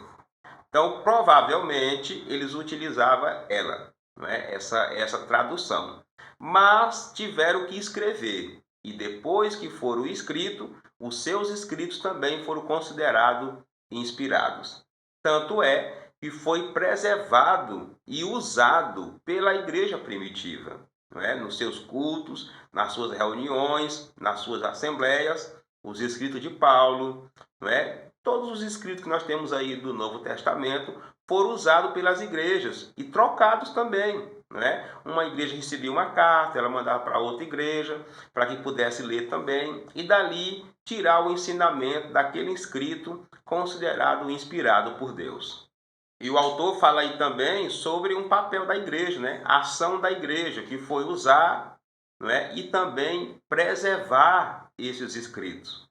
Então, provavelmente, eles utilizavam ela, essa tradução. Mas tiveram que escrever, e depois que foram escritos, os seus escritos também foram considerados inspirados. Tanto é que foi preservado e usado pela igreja primitiva, nos seus cultos, nas suas reuniões, nas suas assembleias, os escritos de Paulo, todos os escritos que nós temos aí do Novo Testamento foram usados pelas igrejas e trocados também. não é? Uma igreja recebia uma carta, ela mandava para outra igreja, para que pudesse ler também, e dali tirar o ensinamento daquele escrito considerado inspirado por Deus. E o autor fala aí também sobre um papel da igreja, né? A ação da igreja, que foi usar, não é? E também preservar esses escritos.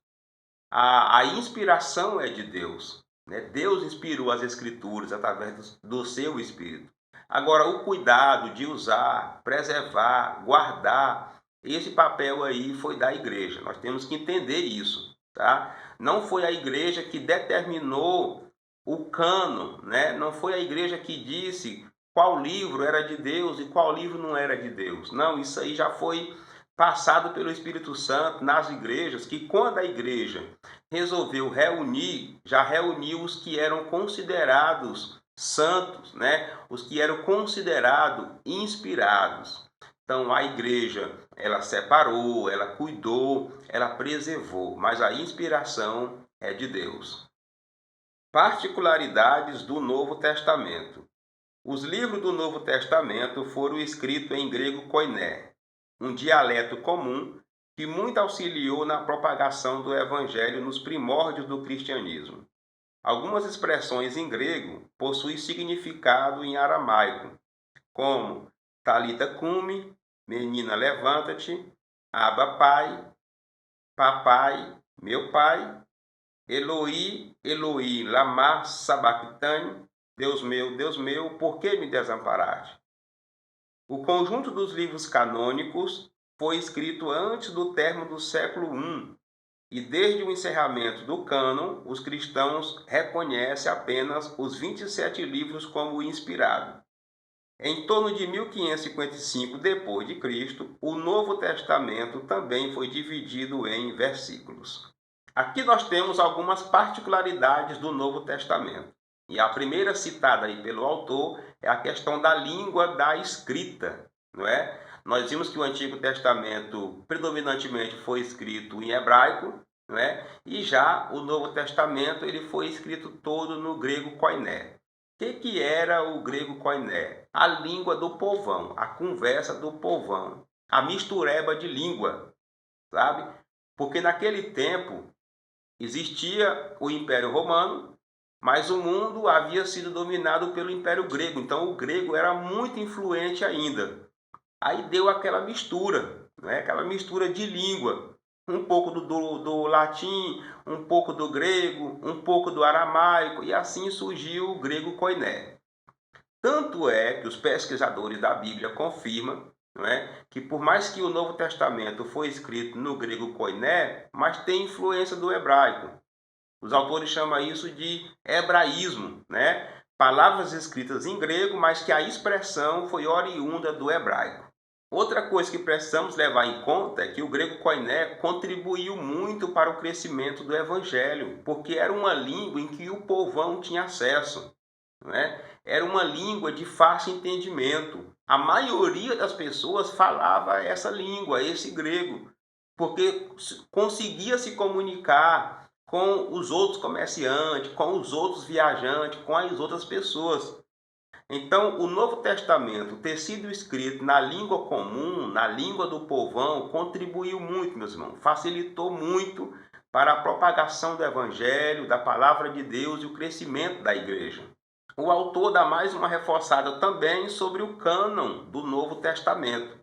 A inspiração é de Deus, né? Deus inspirou as escrituras através do seu Espírito. Agora, o cuidado de usar, preservar, guardar, esse papel aí foi da igreja. Nós temos que entender isso, tá? Não foi a igreja que determinou o cânon, né? Não foi a igreja que disse qual livro era de Deus e qual livro não era de Deus. Não, isso aí já foi passado pelo Espírito Santo nas igrejas, que quando a igreja resolveu reunir, já reuniu os que eram considerados santos, né? Os que eram considerados inspirados. Então a igreja, ela separou, ela cuidou, ela preservou, mas a inspiração é de Deus. Particularidades do Novo Testamento. Os livros do Novo Testamento foram escritos em grego koiné, um dialeto comum que muito auxiliou na propagação do evangelho nos primórdios do cristianismo. Algumas expressões em grego possuem significado em aramaico, como Talita cumi, menina levanta-te, Abba pai, papai, meu pai, Eloi, Eloi, lama sabachthani, Deus meu, por que me desamparaste? O conjunto dos livros canônicos foi escrito antes do término do século I, e desde o encerramento do cânon, os cristãos reconhecem apenas os 27 livros como inspirados. Em torno de 1555 d.C., o Novo Testamento também foi dividido em versículos. Aqui nós temos algumas particularidades do Novo Testamento. E a primeira citada aí pelo autor é a questão da língua da escrita, não é? Nós vimos que o Antigo Testamento predominantemente foi escrito em hebraico, não é? E já o Novo Testamento ele foi escrito todo no grego koiné. O que era o grego koiné? A língua do povão, a conversa do povão, a mistureba de língua, sabe? Porque naquele tempo existia o Império Romano, mas o mundo havia sido dominado pelo Império Grego, então o grego era muito influente ainda. Aí deu aquela mistura, né? Aquela mistura de língua, um pouco do latim, um pouco do grego, um pouco do aramaico, e assim surgiu o grego koiné. Tanto é que os pesquisadores da Bíblia confirmam, não é, que por mais que o Novo Testamento foi escrito no grego koiné, mas tem influência do hebraico. Os autores chamam isso de hebraísmo, né? Palavras escritas em grego, mas que a expressão foi oriunda do hebraico. Outra coisa que precisamos levar em conta é que o grego koiné contribuiu muito para o crescimento do evangelho, porque era uma língua em que o povão tinha acesso, né? Era uma língua de fácil entendimento. A maioria das pessoas falava essa língua, esse grego, porque conseguia se comunicar com os outros comerciantes, com os outros viajantes, com as outras pessoas. Então, o Novo Testamento ter sido escrito na língua comum, na língua do povão, contribuiu muito, meus irmãos, facilitou muito para a propagação do Evangelho, da Palavra de Deus e o crescimento da igreja. O autor dá mais uma reforçada também sobre o cânon do Novo Testamento,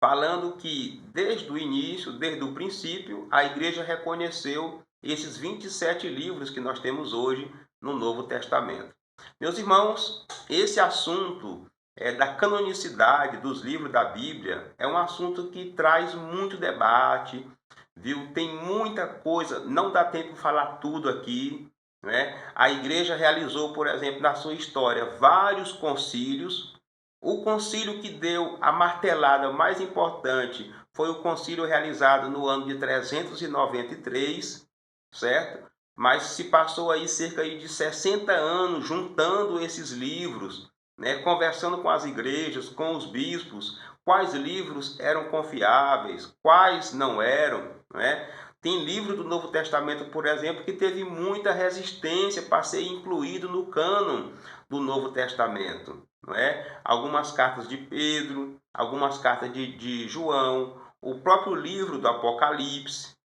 falando que desde o início, desde o princípio, a igreja reconheceu esses 27 livros que nós temos hoje no Novo Testamento. Meus irmãos, esse assunto da canonicidade dos livros da Bíblia é um assunto que traz muito debate, viu? Tem muita coisa, não dá tempo de falar tudo aqui, né? A igreja realizou, por exemplo, na sua história, vários concílios. O concílio que deu a martelada mais importante foi o concílio realizado no ano de 393, certo? Mas se passou aí cerca de 60 anos juntando esses livros, né? Conversando com as igrejas, com os bispos, quais livros eram confiáveis, quais não eram, né? Tem livro do Novo Testamento, por exemplo, que teve muita resistência para ser incluído no cânon do Novo Testamento, não é? Algumas cartas de Pedro, algumas cartas de João, o próprio livro do Apocalipse.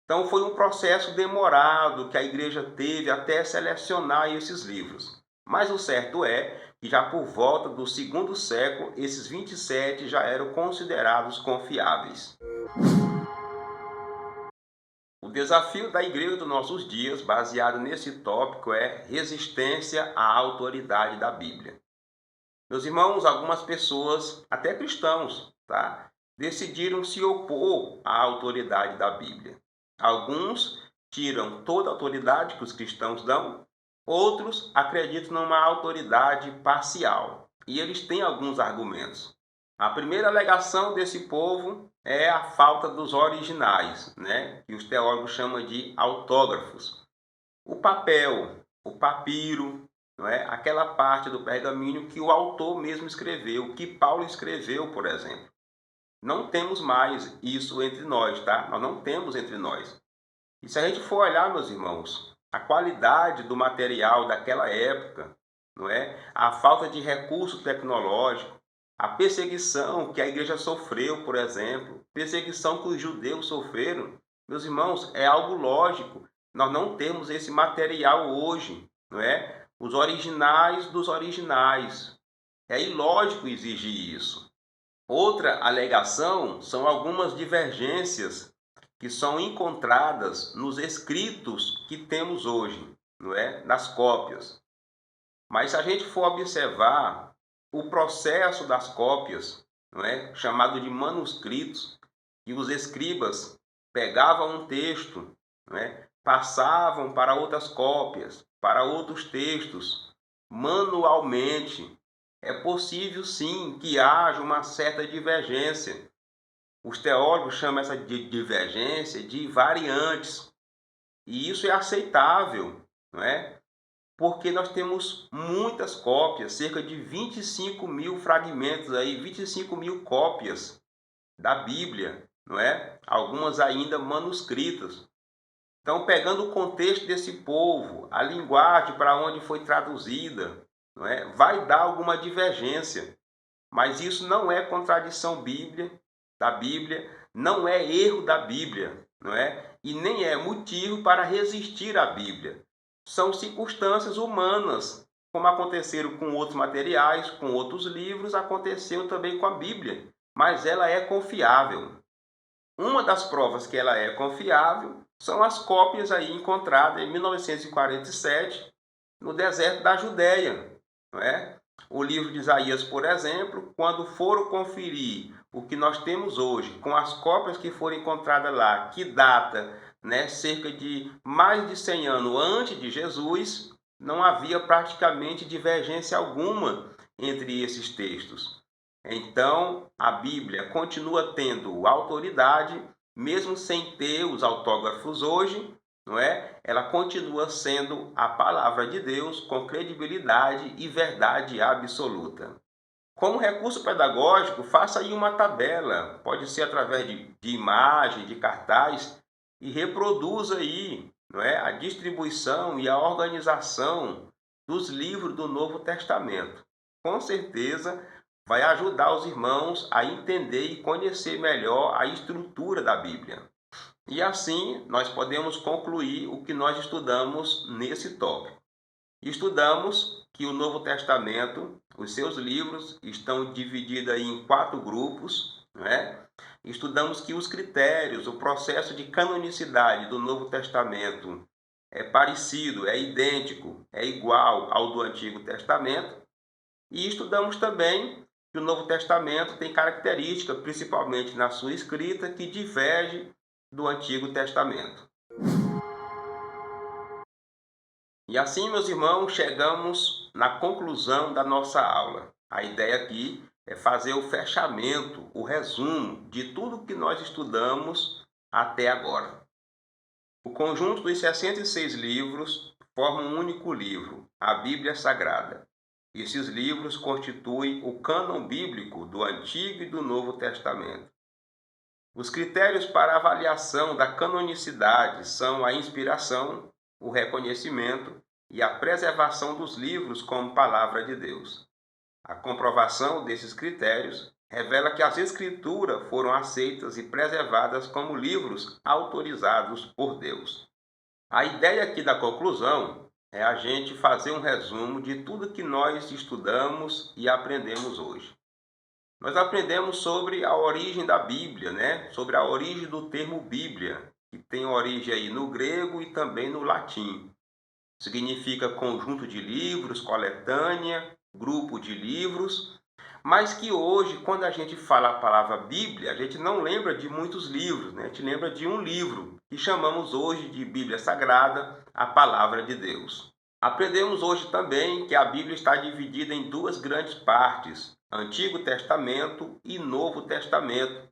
Então foi um processo demorado que a igreja teve até selecionar esses livros. Mas o certo é que já por volta do segundo século, esses 27 já eram considerados confiáveis. O desafio da igreja dos nossos dias, baseado nesse tópico, é resistência à autoridade da Bíblia. Meus irmãos, algumas pessoas, até cristãos, tá, decidiram se opor à autoridade da Bíblia. Alguns tiram toda a autoridade que os cristãos dão, outros acreditam numa autoridade parcial. E eles têm alguns argumentos. A primeira alegação desse povo é a falta dos originais, né? Que os teólogos chamam de autógrafos. O papel, o papiro, não é? Aquela parte do pergaminho que o autor mesmo escreveu, que Paulo escreveu, por exemplo. Não temos mais isso entre nós, tá? Nós não temos entre nós. E se a gente for olhar, meus irmãos, a qualidade do material daquela época, não é? A falta de recurso tecnológico, a perseguição que a igreja sofreu, por exemplo, perseguição que os judeus sofreram, meus irmãos, é algo lógico. Nós não temos esse material hoje, não é? Os originais dos originais. É ilógico exigir isso. Outra alegação são algumas divergências que são encontradas nos escritos que temos hoje, não é? Nas cópias. Mas se a gente for observar o processo das cópias, não é? Chamado de manuscritos, que os escribas pegavam um texto, não é? Passavam para outras cópias, para outros textos, manualmente. É possível sim que haja uma certa divergência. Os teólogos chamam essa divergência de variantes. E isso é aceitável, não é? Porque nós temos muitas cópias, cerca de 25 mil fragmentos, aí, 25 mil cópias da Bíblia, não é? Algumas ainda manuscritas. Então, pegando o contexto desse povo, a linguagem para onde foi traduzida, não é? Vai dar alguma divergência. Mas isso não é contradição da Bíblia, não é erro da Bíblia, não é? E nem é motivo para resistir à Bíblia. São circunstâncias humanas, como aconteceram com outros materiais, com outros livros, aconteceu também com a Bíblia, mas ela é confiável. Uma das provas que ela é confiável são as cópias aí encontradas em 1947 no deserto da Judéia, não é? O livro de Isaías, por exemplo, quando foram conferir o que nós temos hoje, com as cópias que foram encontradas lá, que data, né, cerca de mais de 100 anos antes de Jesus, não havia praticamente divergência alguma entre esses textos. Então, a Bíblia continua tendo autoridade, mesmo sem ter os autógrafos hoje, não é? Ela continua sendo a palavra de Deus com credibilidade e verdade absoluta. Como recurso pedagógico, faça aí uma tabela, pode ser através de imagem, de cartaz, e reproduza aí, não é? A distribuição e a organização dos livros do Novo Testamento. Com certeza vai ajudar os irmãos a entender e conhecer melhor a estrutura da Bíblia. E assim nós podemos concluir o que nós estudamos nesse tópico. Estudamos que o Novo Testamento, os seus livros, estão divididos aí em 4 grupos, não é? Estudamos que os critérios, o processo de canonicidade do Novo Testamento é parecido, é idêntico, é igual ao do Antigo Testamento. E estudamos também que o Novo Testamento tem características, principalmente na sua escrita, que diverge do Antigo Testamento. E assim, meus irmãos, chegamos na conclusão da nossa aula. A ideia aqui é fazer o fechamento, o resumo de tudo que nós estudamos até agora. O conjunto dos 66 livros forma um único livro, a Bíblia Sagrada. Esses livros constituem o cânon bíblico do Antigo e do Novo Testamento. Os critérios para avaliação da canonicidade são a inspiração, o reconhecimento e a preservação dos livros como palavra de Deus. A comprovação desses critérios revela que as Escrituras foram aceitas e preservadas como livros autorizados por Deus. A ideia aqui da conclusão é a gente fazer um resumo de tudo que nós estudamos e aprendemos hoje. Nós aprendemos sobre a origem da Bíblia, né? Sobre a origem do termo Bíblia, que tem origem aí no grego e também no latim. Significa conjunto de livros, coletânea, grupo de livros, mas que hoje, quando a gente fala a palavra Bíblia, a gente não lembra de muitos livros, né? A gente lembra de um livro, que chamamos hoje de Bíblia Sagrada, a Palavra de Deus. Aprendemos hoje também que a Bíblia está dividida em duas grandes partes, Antigo Testamento e Novo Testamento,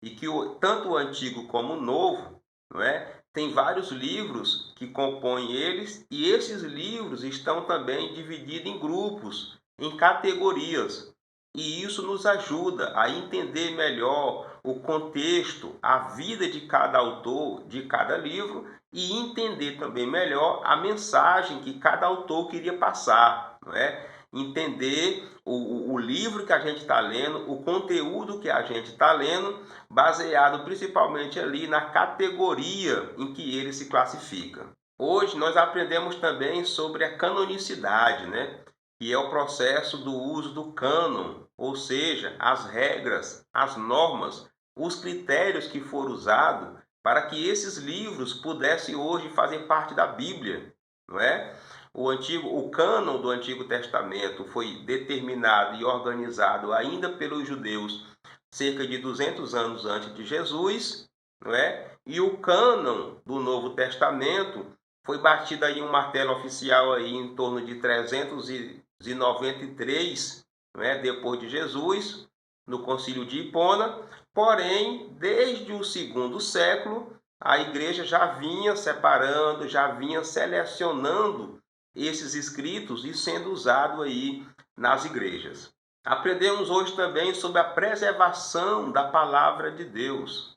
e que tanto o Antigo como o Novo, não é, tem vários livros que compõem eles, e esses livros estão também divididos em grupos, em categorias. E isso nos ajuda a entender melhor o contexto, a vida de cada autor, de cada livro, e entender também melhor a mensagem que cada autor queria passar, não é? Entender o livro que a gente está lendo, o conteúdo que a gente está lendo, baseado principalmente ali na categoria em que ele se classifica. Hoje nós aprendemos também sobre a canonicidade, né? Que é o processo do uso do cânon, ou seja, as regras, as normas, os critérios que foram usados para que esses livros pudessem hoje fazer parte da Bíblia, não é? O cânon do Antigo Testamento foi determinado e organizado ainda pelos judeus cerca de 200 anos antes de Jesus, não é? E o cânon do Novo Testamento foi batido aí um martelo oficial aí em torno de 393, não é? Depois de Jesus, no Concílio de Hipona. Porém, desde o segundo século, a igreja já vinha separando, já vinha selecionando esses escritos e sendo usado aí nas igrejas. Aprendemos hoje também sobre a preservação da palavra de Deus.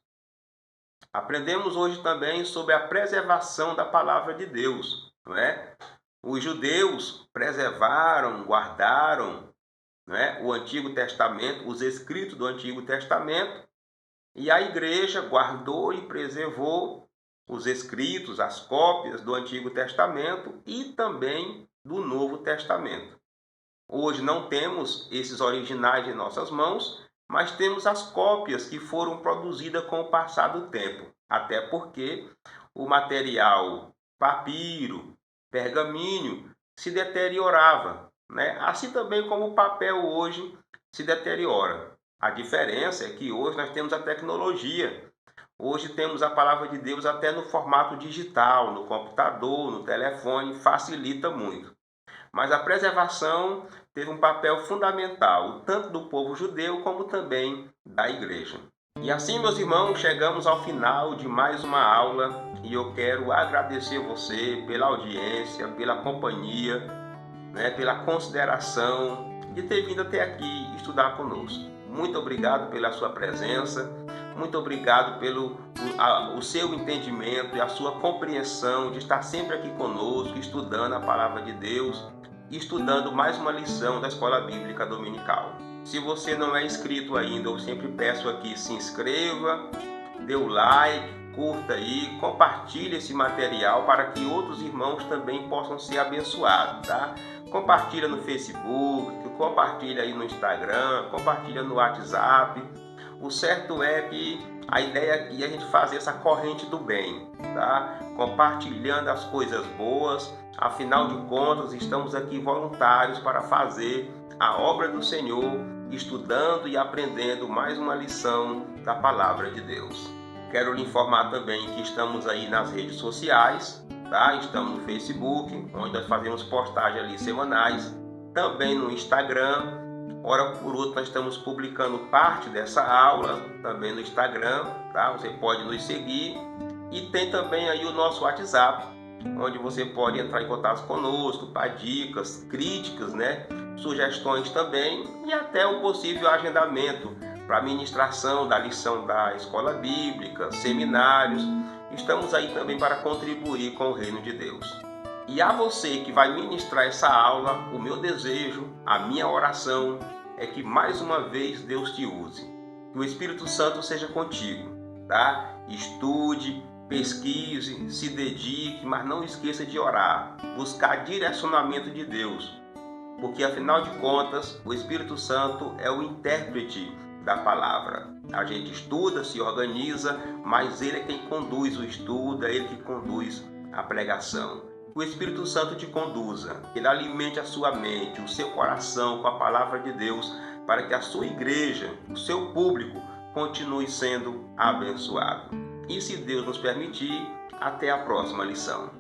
Aprendemos hoje também sobre a preservação da palavra de Deus, não é? Os judeus preservaram, guardaram, não é? O Antigo Testamento, os escritos do Antigo Testamento, e a igreja guardou e preservou os escritos, as cópias do Antigo Testamento e também do Novo Testamento. Hoje não temos esses originais em nossas mãos, mas temos as cópias que foram produzidas com o passar do tempo, até porque o material papiro, pergaminho, se deteriorava, né? Assim também como o papel hoje se deteriora. A diferença é que hoje nós temos a tecnologia. Hoje temos a palavra de Deus até no formato digital, no computador, no telefone, facilita muito. Mas a preservação teve um papel fundamental, tanto do povo judeu como também da igreja. E assim, meus irmãos, chegamos ao final de mais uma aula e eu quero agradecer você pela audiência, pela companhia, né, pela consideração de ter vindo até aqui estudar conosco. Muito obrigado pela sua presença, muito obrigado pelo o seu entendimento e a sua compreensão de estar sempre aqui conosco, estudando a Palavra de Deus, estudando mais uma lição da Escola Bíblica Dominical. Se você não é inscrito ainda, eu sempre peço aqui, se inscreva, dê o like, curta aí, compartilhe esse material para que outros irmãos também possam ser abençoados, tá? Compartilha no Facebook, compartilha aí no Instagram, compartilha no WhatsApp. O certo é que a ideia aqui é a gente fazer essa corrente do bem, tá? Compartilhando as coisas boas. Afinal de contas, estamos aqui voluntários para fazer a obra do Senhor, estudando e aprendendo mais uma lição da Palavra de Deus. Quero lhe informar também que estamos aí nas redes sociais, tá? Estamos no Facebook, onde nós fazemos postagens ali semanais, também no Instagram. Hora por outra nós estamos publicando parte dessa aula também no Instagram, tá? Você pode nos seguir. E tem também aí o nosso WhatsApp, onde você pode entrar em contato conosco para dicas, críticas, né? Sugestões também e até um possível agendamento para a ministração da lição da escola bíblica, seminários. Estamos aí também para contribuir com o reino de Deus. E a você que vai ministrar essa aula, o meu desejo, a minha oração é que mais uma vez Deus te use. Que o Espírito Santo seja contigo, tá? Estude, pesquise, se dedique, mas não esqueça de orar, buscar direcionamento de Deus, porque afinal de contas, o Espírito Santo é o intérprete da palavra. A gente estuda, se organiza, mas ele é quem conduz o estudo, é ele que conduz a pregação. O Espírito Santo te conduza, ele alimente a sua mente, o seu coração com a palavra de Deus, para que a sua igreja, o seu público, continue sendo abençoado. E se Deus nos permitir, até a próxima lição.